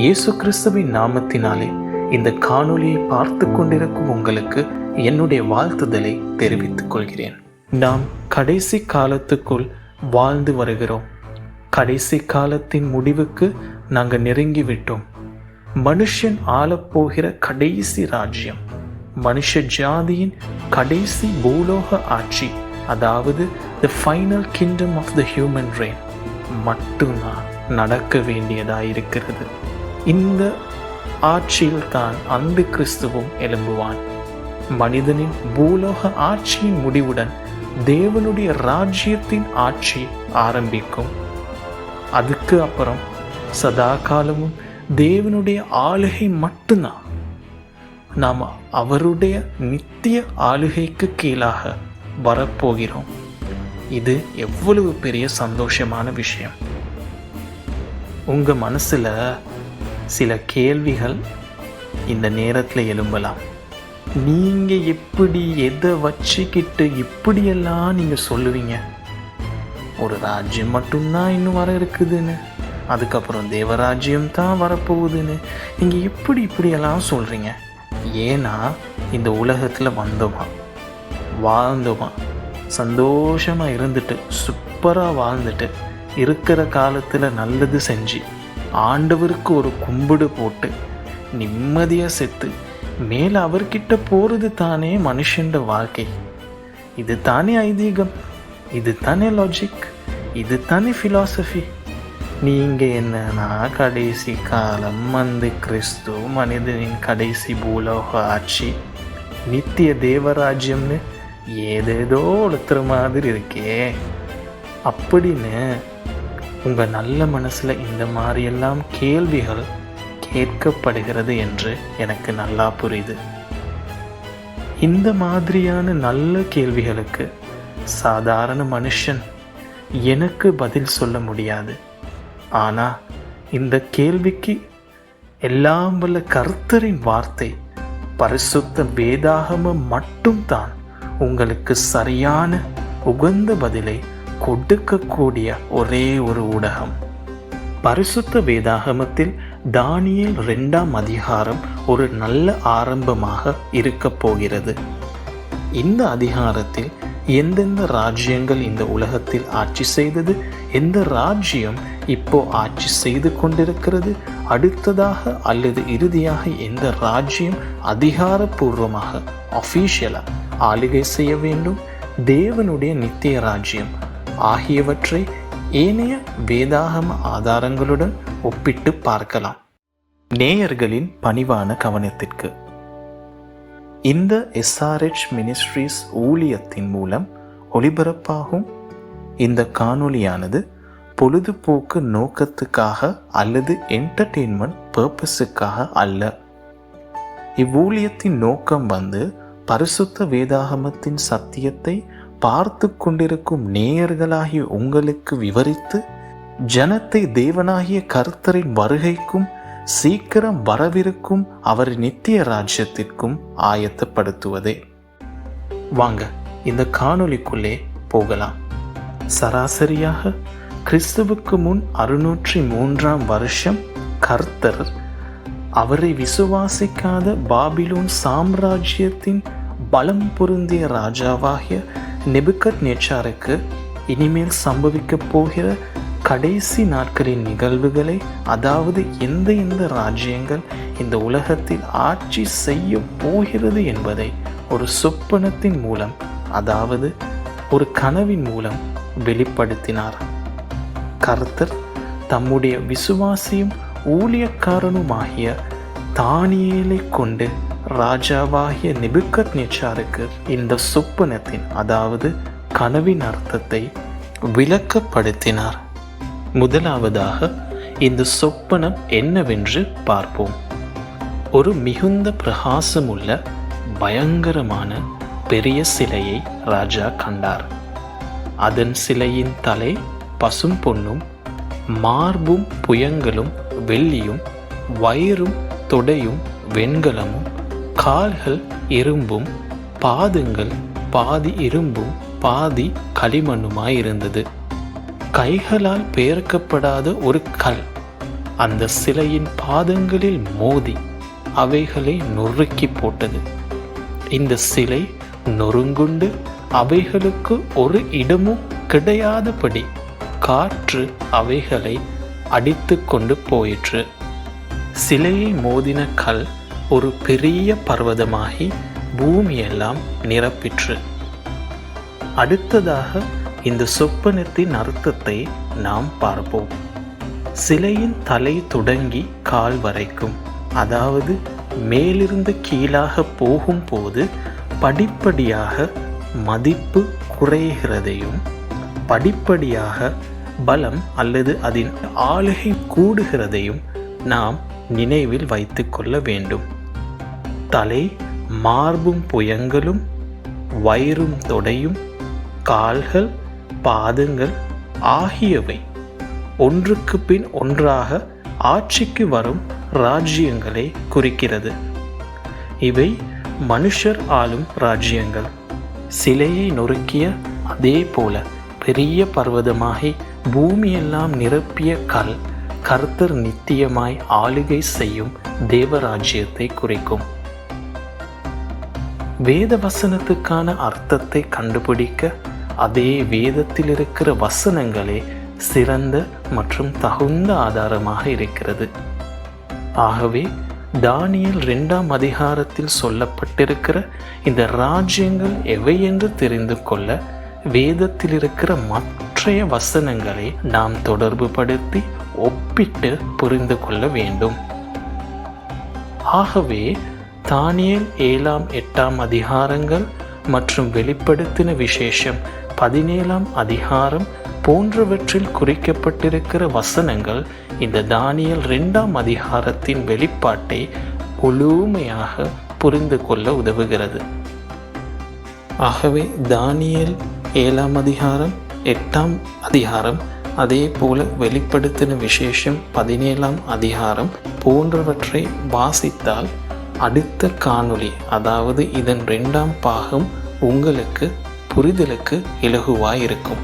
இயேசு கிறிஸ்துவின் நாமத்தினாலே இந்த காணொளியை பார்த்து கொண்டிருக்கும் உங்களுக்கு என்னுடைய வாழ்த்துதலை தெரிவித்துக் கொள்கிறேன். நாம் கடைசி காலத்துக்குள் வாழ்ந்து வருகிறோம். கடைசி காலத்தின் முடிவுக்கு நாங்கள் நெருங்கி விட்டோம். மனுஷன் ஆளப்போகிற கடைசி ராஜ்யம், மனுஷ ஜாதியின் கடைசி பூலோக ஆட்சி, அதாவது the final kingdom of the human reign மட்டும்தான் நடக்க வேண்டியதாயிருக்கிறது. இந்த ஆட்சியில் தான் அந்த கிறிஸ்துவும் எழும்புவான். மனிதனின் பூலோக ஆட்சியின் முடிவுடன் தேவனுடைய ராஜ்யத்தின் ஆட்சி ஆரம்பிக்கும். அதுக்கு அப்புறம் சதா காலமும் தேவனுடைய ஆளுகை மட்டும்தான். நாம் அவருடைய நித்திய ஆளுகைக்கு கீழாக வரப்போகிறோம். இது எவ்வளவு பெரிய சந்தோஷமான விஷயம். உங்க மனசுல சில கேள்விகள் இந்த நேரத்தில் எழும்பலாம். நீங்க எப்படி எதை வச்சுக்கிட்டு இப்படியெல்லாம் நீங்க சொல்லுவீங்க? ஒரு ராஜ்யம் மட்டும்தான் இன்னும் வர இருக்குதுன்னு, அதுக்கப்புறம் தேவராஜ்யம் தான் வரப்போகுதுன்னு நீங்க இப்படியெல்லாம் சொல்றீங்க. ஏன்னா இந்த உலகத்துல வந்தோமா, வாழ்ந்தோமா, சந்தோஷமா இருந்துட்டு சூப்பரா வாழ்ந்துட்டு இருக்கிற காலத்துல நல்லது செஞ்சு ஆண்டவருக்கு ஒரு கும்பிடு போட்டு நிம்மதியா செத்து மேல அவர்கிட்ட போறது தானே மனுஷன் வாழ்க்கை. இது தானே ஐதீகம், இது தானே லாஜிக், இது தானே பிலாசபி. நீங்க என்னன்னா கடைசி காலம், அந்த கிறிஸ்து, மனிதனின் கடைசி பூலோக ஆட்சி, நித்திய தேவராஜ்யம்னு ஏதேதோ ஒருத்தர் மாதிரி இருக்கே அப்படின்னு உங்க நல்ல மனசுல இந்த மாதிரியெல்லாம் கேள்விகள் கேட்கப்படுகிறது என்று எனக்கு நல்லா புரியுது. இந்த மாதிரியான நல்ல கேள்விகளுக்கு சாதாரண மனுஷன் எனக்கு பதில் சொல்ல முடியாது. ஆனா இந்த கேள்விக்கு எல்லாம் வல்ல கர்த்தரின் வார்த்தை, பரிசுத்த வேதாகமம் மட்டும்தான் உங்களுக்கு சரியான உகந்த பதிலை கொடுக்கக்கூடிய ஒரே ஒரு ஊடகம். பரிசுத்த வேதாகமத்தில் தானியேல் 2ஆம் அதிகாரம் ஒரு நல்ல ஆரம்பமாக இருக்க போகிறது. இந்த அதிகாரத்தில் எந்தெந்த ராஜ்யங்கள் இந்த உலகத்தில் ஆட்சி செய்தது, எந்த ராஜ்யம் இப்போ ஆட்சி செய்து கொண்டிருக்கிறது, அடுத்ததாக அல்லது இறுதியாக எந்த ராஜ்யம் அதிகாரப்பூர்வமாக அஃபீஷியலா ஆளுகை செய்ய வேண்டும், தேவனுடைய நித்திய ராஜ்யம் ஆகியவற்றை ஏனைய வேதாகம ஆதாரங்களுடன் ஒப்பிட்டு பார்க்கலாம். நேயர்களின் பணிவான கவனத்திற்கு, இந்த SRH மினிஸ்ட்ரீஸ் ஊழியத்தின் மூலம் ஒளிபரப்பாகும் இந்த காணொளியானது பொழுதுபோக்கு நோக்கத்துக்காக அல்லது என்டர்டெயின்மெண்ட் பர்பஸுக்காக அல்ல. இவ்வூழியத்தின் நோக்கம் பரிசுத்த வேதாகமத்தின் சத்தியத்தை பார்த்து கொண்டிருக்கும் நேயர்களாகிய உங்களுக்கு விவரித்து ஜனத்தை தேவனாகிய கர்த்தரின் வருகைக்கும் சீக்கிரம் வரவிருக்கும் அவர் நித்திய ராஜ்யத்திற்கும் ஆயத்தப்படுத்துவதே. வாங்க இந்த காணொளிக்குள்ளே போகலாம். சராசரியாக கிறிஸ்துவுக்கு முன் 603ஆம் வருஷம் கர்த்தர் அவரை விசுவாசிக்காத பாபிலோன் சாம்ராஜ்யத்தின் பலம் பொருந்திய ராஜாவாகிய நேபுகத்நேச்சாருக்கு இனிமேல் சம்பவிக்க போகிற கடைசி நாட்களின் நிகழ்வுகளை, அதாவது எந்த ராஜ்யங்கள் இந்த உலகத்தில் ஆட்சி செய்ய போகிறது என்பதை ஒரு சொப்பனத்தின் மூலம், அதாவது ஒரு கனவின் மூலம் வெளிப்படுத்தினார். கர்த்தர் தம்முடைய விசுவாசியும் ஊழியக்காரனுமாகிய தானியேலை கொண்டு ராஜாவாகிய நேபுகத்நேச்சாருக்கு இந்த சொப்பனத்தின், அதாவது கனவின் அர்த்தத்தை விளக்கப்படுத்தினார். முதலாவதாக இந்த சொப்பனம் என்னவென்று பார்ப்போம். ஒரு மிகுந்த பிரகாசமுள்ள பயங்கரமான பெரிய சிலையை ராஜா கண்டார். அதன் சிலையின் தலை பசும் பொன்னும், மார்பும் புயங்களும் வெள்ளியும், வயிறும் தொடையும் வெண்கலமும், கால்கள் இரும்பும், பாதங்கள் பாதி இரும்பும் பாதி களிமண்ணுமாயிருந்தது. கைகளால் பெயர்க்கப்படாத ஒரு கல் அந்த சிலையின் பாதங்களில் மோதி அவைகளை நொறுக்கி போட்டது. இந்த சிலை நொறுங்குண்டு அவைகளுக்கு ஒரு இடமும் கிடையாதபடி காற்று அவைகளை அடித்து கொண்டு போயிற்று. சிலையை மோதின கல் ஒரு பெரிய பர்வதமாகி பூமியெல்லாம் நிரப்பிற்று. அடுத்ததாக இந்த சொப்பனத்தின் அர்த்தத்தை நாம் பார்ப்போம். சிலையின் தலை தொடங்கி கால் வரைக்கும், அதாவது மேலிருந்து கீழாக போகும்போது படிப்படியாக மதிப்பு குறைகிறதையும், படிப்படியாக பலம் அல்லது அதன் ஆளுகை கூடுகிறதையும் நாம் நினைவில் வைத்து கொள்ள வேண்டும். தலை மார்பும் புயங்களும், வயிறும் தொடையும், கால்கள் பாதங்கள் ஆகியவை ஒன்றுக்கு பின் ஒன்றாக ஆட்சிக்கு வரும் ராஜ்யங்களை குறிக்கிறது. இவை மனுஷர் ஆளும் ராஜ்யங்கள். சிலையை நொறுக்கிய அதே போல பெரிய பர்வதமாகி பூமியெல்லாம் நிரப்பிய கல் கர்த்தர் நித்தியமாய் ஆளுகை செய்யும் தேவராஜ்யத்தை குறிக்கும். வேத வசனத்துக்கான அர்த்தத்தை கண்டுபிடிக்க அதே வேதத்தில் இருக்கிற வசனங்களே சிறந்த மற்றும் தகுந்த ஆதாரமாக இருக்கிறது. ஆகவே தானியேல் 2ஆம் அதிகாரத்தில் சொல்லப்பட்டிருக்கிற இந்த ராஜ்யங்கள் எவை என்று தெரிந்து கொள்ள வேதத்தில் இருக்கிற மற்றைய வசனங்களை நாம் தொடர்பு படுத்தி ஒப்பிட்டு புரிந்து கொள்ள வேண்டும். ஆகவே தானியேல் 7ஆம் 8ஆம் அதிகாரங்கள் மற்றும் வெளிப்படுத்தின விசேஷம் 17ஆம் அதிகாரம் போன்றவற்றில் குறிக்கப்பட்டிருக்கிற வசனங்கள் இந்த தானியேல் 2ஆம் அதிகாரத்தின் வெளிப்பாட்டை முழுமையாக புரிந்து கொள்ள உதவுகிறது. ஆகவே தானியேல் 7ஆம் அதிகாரம் 8ஆம் அதிகாரம் அதே போல வெளிப்படுத்தின விசேஷம் 17ஆம் அதிகாரம் போன்றவற்றை வாசித்தால் அடுத்த காணொளி, அதாவது இதன் 2ஆம் பாகம் உங்களுக்கு புரிதலுக்கு இலகுவாயிருக்கும்.